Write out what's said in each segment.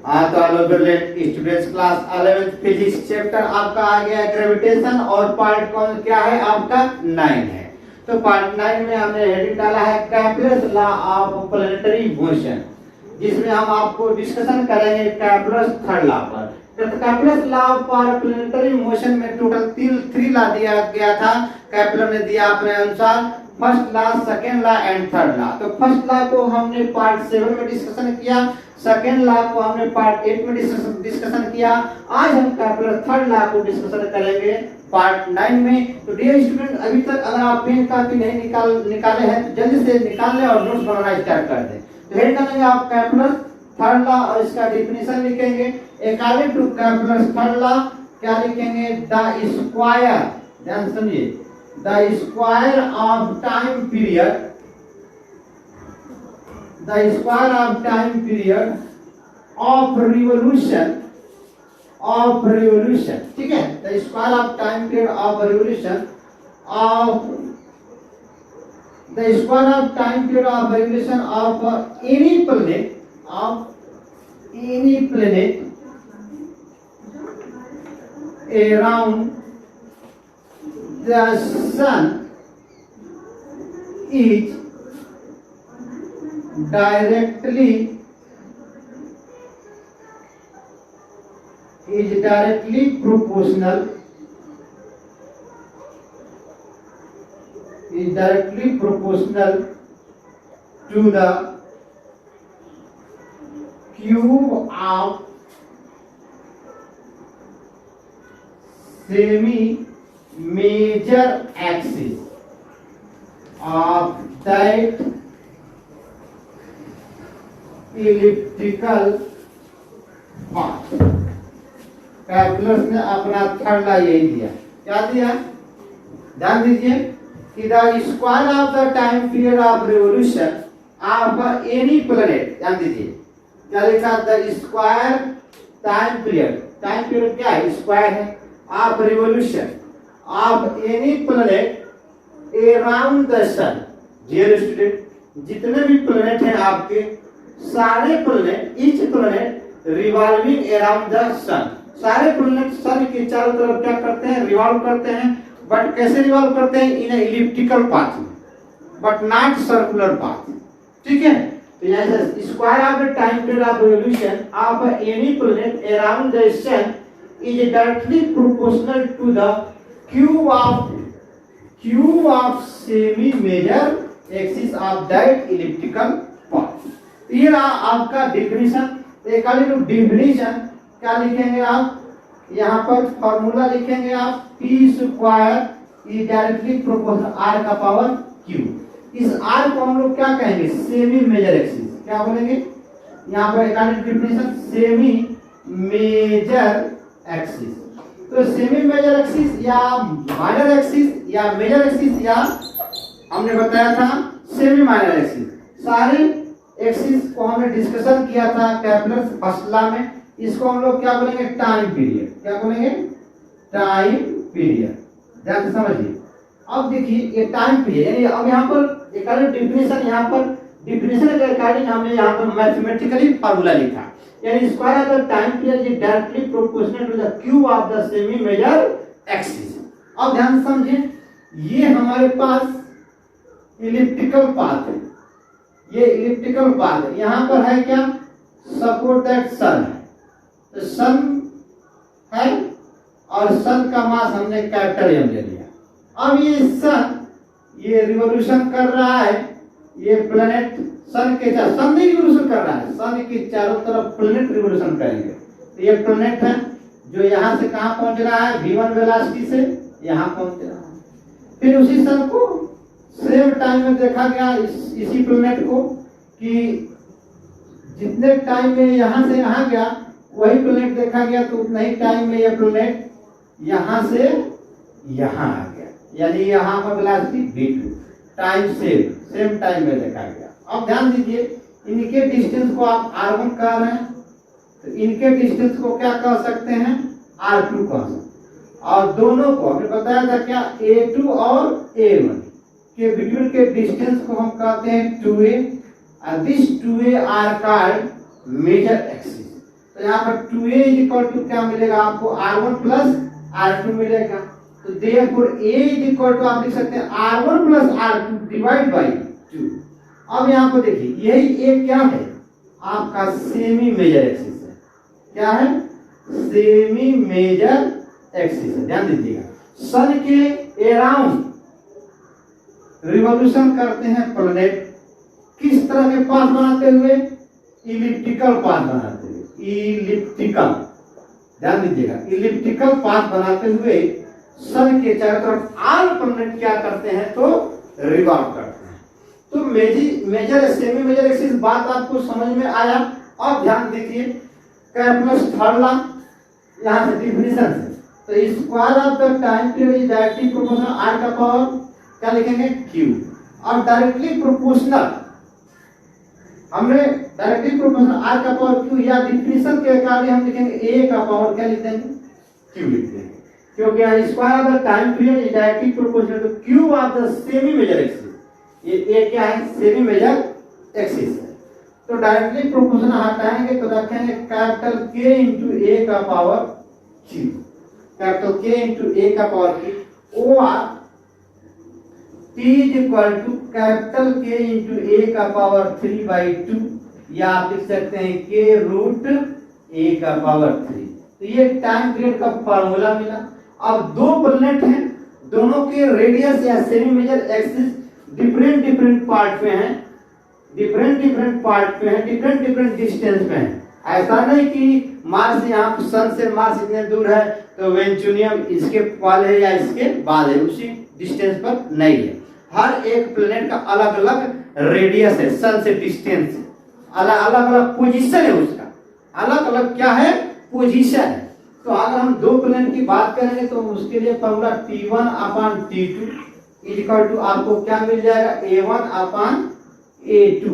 तो hello students, class 11th physics chapter आपका आ गया ग्रेविटेशन और पार्ट कौन क्या है आपका 9 है। तो पार्ट 9 में हमने हेडिंग डाला है Kepler's law of planetary motion, जिसमें हम आपको डिस्कशन करेंगे कैपलर्स थर्ड लॉ पर। तो Kepler's law of planetary motion में टोटल 3 लॉ दिया गया था। कैपलर ने दिया अपने अनुसार first law, second law and third law. तो फर्स्ट लॉ को हमने पार्ट 7 में डिस्कशन किया, सेकंड लॉ को हमने पार्ट 8 में डिस्कशन किया। आज हम कैपलर थर्ड लॉ को डिस्कशन करेंगे पार्ट 9 में। तो डियर स्टूडेंट, अभी तक अगर आप पेन कॉपी नहीं निकाले हैं तो जल्दी से निकाल लें और नोट्स बनाना स्टार्ट कर दें। तो हेड करेंगे आप कैपलर थर्ड लॉ और इसका डेफिनेशन लिखेंगे। According to Kepler third law क्या लिखेंगे? द स्क्वायर, ध्यान सुनिए, the square of time period, the square of time period of revolution, ठीक है, the square of time period of revolution of the square of time period of revolution of any planet around the sun is directly proportional to the cube of semi-major axis of that elliptical path. कैपलर ने अपना third law यही दिया। क्या दिया? ध्यान दीजिए कि the square of the time period of revolution of any planet, ध्यान दीजिए क्या लिखा? द स्क्वायर टाइम पीरियड क्या है? स्क्वायर है, of revolution of any planet around the sun. Dear student, जितने भी प्लैनेट हैं आपके, सारे planet, each planet revolving around the sun, सारे प्लैनेट सन के चारों तरफ क्या करते हैं? रिवॉल्व करते हैं। बट कैसे रिवॉल्व करते हैं? इन इलिप्टिकल पाथ में, बट नॉट सर्कुलर पाथ। ठीक है, तो यहाँ से square of the time period of revolution of any planet around the sun is directly proportional to the cube of semi major axis of that elliptical path. ये रहा आपका definition. Definition क्या लिखेंगे आप? यहाँ पर फॉर्मूला लिखेंगे आप, p square is directly proportional r का पावर क्यू। इस आर को हम लोग क्या कहेंगे? Semi major axis. क्या बोलेंगे यहाँ पर? According to definition semi major axis. तो सेमी मेजर एक्सिस या माइनर एक्सिस या मेजर एक्सिस, या हमने बताया था सेमी माइनर एक्सिस। सारे एक्सिस को हमने डिस्कशन किया था कैपलर फर्स्ट लॉ में। इसको हम लोग क्या बोलेंगे? Time period. क्या बोलेंगे? Time period. ध्यान से समझिए। अब देखिए ये टाइम पीरियड, यानी अब यहाँ पर एक डिफिनेशन, यहाँ पर डिफिनेशन के अकॉर्डिंग हमने यहाँ पर मैथमेटिकली फार्मूला लिखा, यानी square of the time period is directly proportional to the cube of the semi major axis. अब ध्यान से समझिए, ये हमारे पास इलिप्टिकल पाथ है, ये इलिप्टिकल पाथ है। यहाँ पर है क्या? सपोर्ट दैट सन है, तो सन है और सन का मास हमने कैपिटल एम ले लिया। अब ये सन ये रिवॉल्यूशन कर रहा है, ये प्लैनेट सन के चारों, सन नहीं रिवॉल्यूशन कर रहा है, सन के चारों तरफ प्लैनेट रिवॉल्यूशन करेंगे। तो ये प्लैनेट है जो यहाँ से कहाँ पहुंच रहा है? v1 वेलोसिटी से यहाँ पहुंच रहा है। फिर उसी सन को सेम टाइम में देखा गया इसी प्लैनेट को कि जितने टाइम में यहाँ से यहाँ गया वही प्लैनेट देखा गया, तो उतना ही टाइम में यह प्लैनेट यहाँ से यहाँ आ गया, यानी यहाँ पर velocity v2, time same time में देखा गया। अब ध्यान दीजिए, इनके डिस्टेंस को आप r1 कह रहे हैं, तो इनके डिस्टेंस को क्या कह सकते हैं? r2 कह सकते हैं। और दोनों को हमने बताया था क्या? a2 और a1 के बिटवीन के डिस्टेंस को हम कहते हैं 2a, and this 2a are called major axis. तो यहाँ पर 2a इज इक्वल टू क्या मिलेगा आपको r1 प्लस r2 मिलेगा। तो therefore a is equal to आप लिख सकते हैं r1 plus r2 divide by 2। अब यहाँ पर देखिए यही a क्या है आपका सेमी मेजर एक्सिस है। क्या है? सेमी मेजर एक्सिस है। ध्यान दीजिएगा सन के अराउंड रिवॉल्यूशन करते हैं प्लैनेट किस तरह के पाथ बनाते हुए? इलिप्टिकल पाथ बनाते हुए। इलिप्टिकल, ध्यान दीजिएगा इलिप्टिकल पाथ बनाते हुए सन के चारों तरफ ऑल प्लैनेट क्या करते हैं? तो रिवॉल्व करते हैं। तो मेजर सेमी मेजर एक्सिस बात आपको समझ में आया। अब ध्यान देखिए कैलकुलस थर्ड लॉ यहां से डिफिनेशन से, तो square of the time period is directly proportional r का पावर क्या लिखेंगे? q। और डायरेक्टली प्रोपोर्शनल हमने डायरेक्टली प्रोपोर्शनल r का पावर q या डिफिनेशन के अकॉर्डिंग हम लिखेंगे a का पावर क्या लिख देंगे? q लिख देंगे, क्योंकि square of the time period is directly proportional to q of the semi major axis. ये a क्या है? सेमी मेजर एक्सिस है। तो डायरेक्टली प्रोपोर्शनल हटाएंगे तो रखेंगे कैपिटल K इंटू a का power q। Capital K into a का पावर q और T is equal to capital K into a का पावर 3/2 या आप लिख सकते हैं K रूट a का पावर 3। तो ये टाइम पीरियड का फार्मूला मिला। अब दो प्लैनेट हैं, दोनों के रेडियस या semi major axis different part पे हैं, डिफरेंट डिस्टेंस पे हैं। ऐसा नहीं कि मार्स यहाँ सन से मार्स इतने दूर है तो वेंचुनियम इसके पहले है या इसके बाद है, उसी डिस्टेंस पर नहीं है। हर एक प्लेनेट का अलग अलग रेडियस है, सन से डिस्टेंस है, अलग अलग पोजीशन है, उसका अलग अलग क्या है? पोजीशन है। तो अगर हम दो प्लेनेट की बात करेंगे तो उसके लिए formula T1/T2 is equal to आपको क्या मिल जाएगा? A1/A2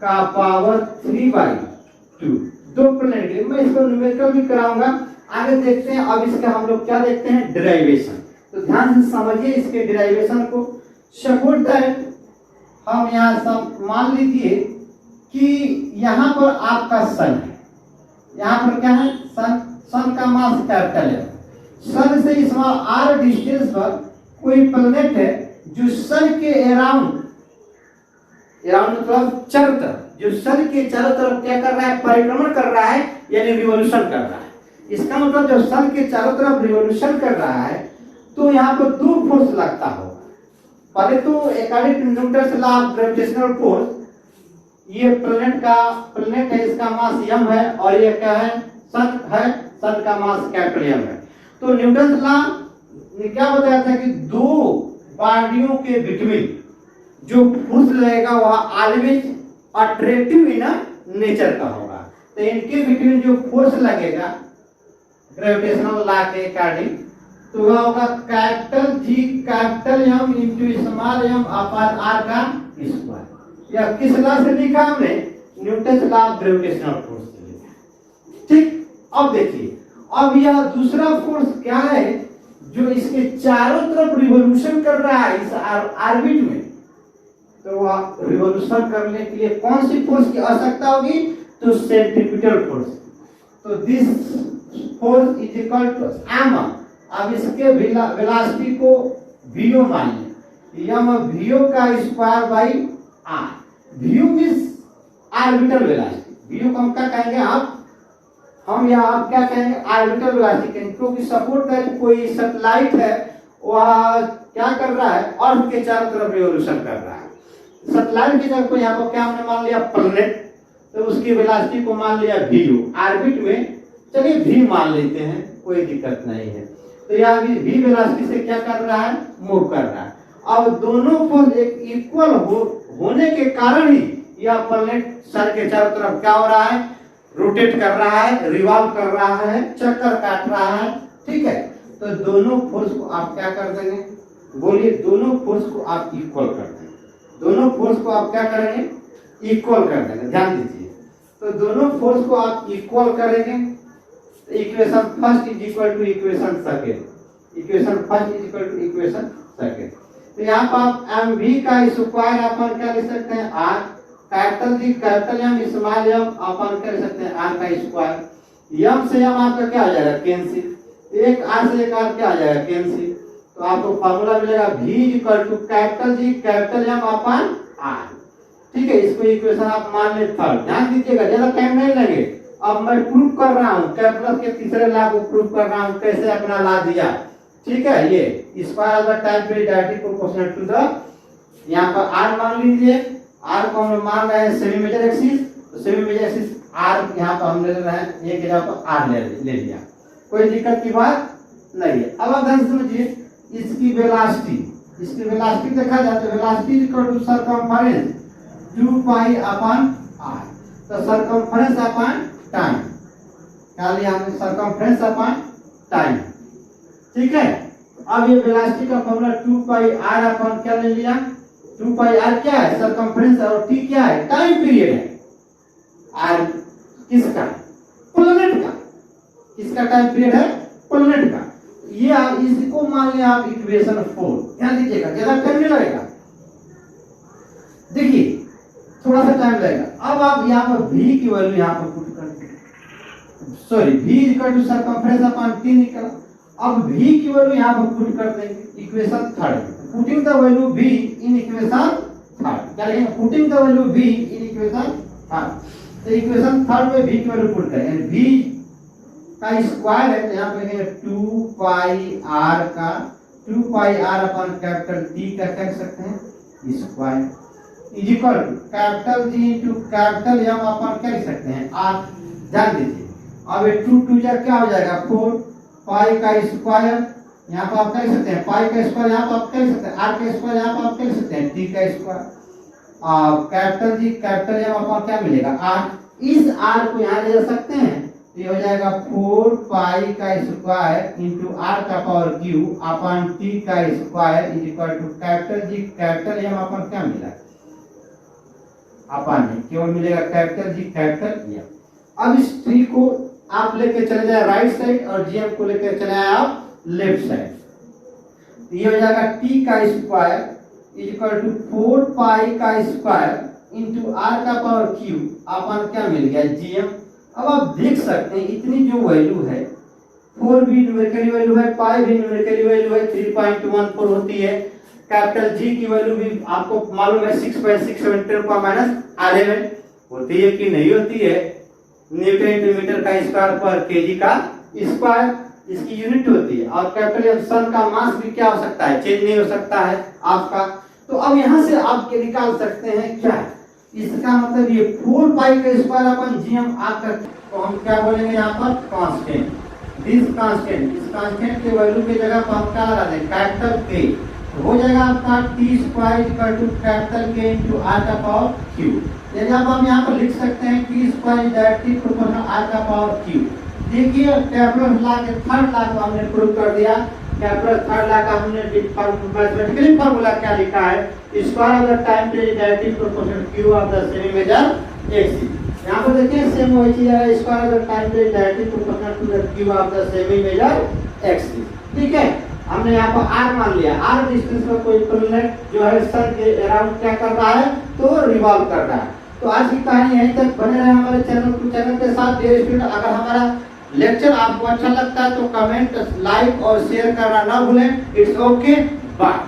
का पावर 3/2। दो प्लेनेट के लिए मैं इसको न्यूमेरिकल भी कराऊंगा, आगे देखते हैं। अब इसका हम लोग क्या देखते हैं? डेरिवेशन। तो ध्यान से समझिए इसके डेरिवेशन को। सपोज दैट हम यहाँ सब मान लीजिए कि यहाँ पर आपका सन है, यहाँ पर क्या है? सन का मास कैपिटल है। सन से इस r डिस्टेंस पर कोई प्लैनेट है जो सन के अराउंड मतलब चारों तरफ, जो सन के चारों तरफ क्या कर रहा है? परिक्रमण कर रहा है, यानी रिवॉल्यूशन कर रहा है। इसका मतलब जब सन के चारों तरफ रिवॉल्यूशन कर रहा है तो यहाँ पर दो फोर्स लगता होगा। पहले तो according to Newton's law of gravitational force, ये प्लैनेट है, इसका मास m है और ये क्या है? सन है, सन का मास कैपिटल M है। तो न्यूटन्स लॉ ने क्या बताया था कि दो बॉडियों के बिटवीन जो फोर्स लगेगा वह ऑलवेज अट्रैक्टिव इन नेचर का होगा। तो इनके बिटवीन जो फोर्स लगेगा ग्रेविटेशनल लॉ के अकॉर्डिंग तो वह होगा capital G capital M into small m upon r का स्क्वायर। यह किस लॉ से लिखा हमने? Newton's law of gravitational force से लिखा। ठीक, अब देखिए अब यह दूसरा फोर्स क्या है जो इसके चारों तरफ रिवॉल्यूशन कर रहा है इस ऑर्बिट में। तो वह रिवॉल्यूशन करने के लिए कौन सी फोर्स की आवश्यकता होगी? तो सेंट्रीपिटल फोर्स। तो this force is equal to m। अब इसके वेलोसिटी को v मान लें, m v का square by r। v means orbital velocity, v को हम क्या कहेंगे? हम यहाँ क्या कहेंगे? ऑर्बिटल वेलोसिटी कहेंगे, क्योंकि सपोज दैट कोई सैटेलाइट है वह क्या कर रहा है? अर्थ के चारों तरफ रिवॉल्यूशन कर रहा है। सैटेलाइट की जगह को यहाँ पर क्या हमने मान लिया? प्लैनेट। तो उसकी वेलोसिटी को मान लिया v। ऑर्बिट में चलिए v मान लेते हैं, कोई दिक्कत नहीं है। तो यहाँ v वेलोसिटी से क्या कर रहा है? मूव कर रहा है। अब दोनों फोर्स एक इक्वल होने के कारण ही यह प्लैनेट सन के चारों तरफ क्या हो रहा है? रोटेट कर रहा है, रिवॉल्व कर रहा है, चक्कर काट रहा है। ठीक है, तो दोनों फोर्स को आप क्या कर देंगे? बोलिए, दोनों फोर्स को आप इक्वल कर देंगे। दोनों फोर्स को आप क्या करेंगे? इक्वल कर देंगे। ध्यान दीजिए, तो दोनों फोर्स को आप इक्वल करेंगे। Equation first is equal to equation second, equation first is equal to equation second. तो यहाँ पर आप mv का स्क्वायर अपन क्या लिख सकते हैं? r capital G capital M small m upon कर सकते हैं आर का स्क्वायर। एम से एम आपका क्या आ जाएगा कैंसिल, एक आर से एक आर क्या आ जाएगा कैंसिल, तो आपको फार्मूला मिलेगा v equal to capital G capital M upon r. ठीक है, इसको इक्वेशन आप मान ले थर्ड। ध्यान दीजिएगा, ज्यादा टाइम नहीं लगे। अब मैं प्रूव कर रहा हूँ कैलकुलस के तीसरे लॉ को प्रूव कर रहा हूँ, कैसे अपना लॉ दिया। ठीक है, ये square of the time period directly proportional to the, यहाँ पर आर मान लीजिए, आर को हम मान रहे हैं सेमी मेजर एक्सिस, तो सेमी मेजर एक्सिस आर यहाँ पर हम ले रहे हैं, एक जगह पर आर ले लिया, कोई दिक्कत की बात नहीं है। अब आप ध्यान समझिए, इसकी वेलोसिटी देखा जाए तो velocity equal to circumference 2 pi upon r, तो सरकमफेरेंस अपॉन टाइम, क्या लिया हमने सरकमफेरेंस अपॉन टाइम। ठीक है, अब ये वेलोसिटी का फॉर्मूला 2 पाई r अपॉन क्या ले लिया, 2 पाई r क्या है सरकमफेरेंस, और t क्या है टाइम पीरियड है। r किसका, प्लैनेट का, किसका टाइम पीरियड है प्लैनेट का। ये आप इसको मान लिया आप इक्वेशन 4। ध्यान दीजिएगा, ज्यादा टाइम नहीं लगेगा, देखिए थोड़ा सा टाइम लगेगा। अब आप यहाँ पर v की वैल्यू यहाँ पर पुट कर देंगे, sorry v equal to circumference upon t निकला। अब v की वैल्यू यहाँ पर पुट कर देंगे equation third, putting the value v in equation third, क्या लिखेंगे putting the value v in equation third. तो इक्वेशन थर्ड में v की वैल्यू पुट करेंगे, v का स्क्वायर है तो यहाँ पे लिखेंगे 2 पाई r का 2 pi r upon capital T का कह सकते हैं square is equal to capital G into capital M upon कह सकते हैं r। ध्यान दीजिए, अब ये 2 2 जा क्या हो जाएगा 4, पाई का स्क्वायर यहाँ पर आप कह सकते हैं, पाई का स्क्वायर यहाँ पर आप कह सकते हैं, r का स्क्वायर यहाँ पर आप कह सकते हैं, T का square, capital G capital M upon क्या मिलेगा r। इस r को यहाँ ले जा सकते हैं, ये हो जाएगा 4 पाई का स्क्वायर इंटू r का पावर q अपॉन t का square is equal to capital G capital M upon क्या मिला अपॉन नहीं, केवल मिलेगा कैपिटल G कैपिटल M। अब इस t को आप लेके चले जाए राइट साइड और gm को लेके चले आए आप लेफ्ट साइड, तो ये हो जाएगा t का square is equal to 4 pi का स्क्वायर इंटू r का पावर q अपॉन क्या मिल गया gm। अब आप देख सकते हैं इतनी जो वैल्यू है 4 भी न्यूमेरिकली वैल्यू है, पाई भी न्यूमेरिकली वैल्यू है, 3.14 होती है। कैपिटल जी की वैल्यू भी आपको मालूम है 6.672 का माइनस 11 होती है कि नहीं होती है, न्यूटन इंटू मीटर का स्क्वायर पर केजी का स्क्वायर इसकी यूनिट होती है। और कैपिटल सन का मास भी क्या हो सकता है, चेंज नहीं हो सकता है आपका। तो अब यहाँ से आप निकाल सकते हैं क्या, इसका मतलब ये 4 पाई का स्क्वायर अपन जीएम आकर, तो हम क्या बोलेंगे यहाँ पर कांस्टेंट, दिस कांस्टेंट, इस कांस्टेंट के वैल्यू की जगह पर हम क्या लगा दें कैपिटल के, तो हो जाएगा आपका t square equal to capital K into r का पावर q। यानी अब हम यहाँ पर लिख सकते हैं t square is directly proportional r का पावर q। देखिए कैपिटल लॉ के थर्ड लॉ को हमने प्रूव कर दिया, कैपिटल थर्ड लॉ का हमने मैथमेटिकली फार्मूला क्या लिखा है, square of the time period directly proportional q of the semi major axis. यहाँ पर देखिए सेम वही चीज है, square of the time period directly proportional to the q of the semi major axis. ठीक है, हमने यहाँ पर r मान लिया, r डिस्टेंस में कोई प्लैनेट जो है सन के अराउंड क्या कर रहा है तो रिवॉल्व कर रहा है। तो आज की कहानी यहीं तक, बने रहे हमारे चैनल के साथ। डियर स्टूडेंट, अगर हमारा लेक्चर आपको अच्छा लगता है तो कमेंट, लाइक और शेयर करना ना भूलें। It's okay, bye.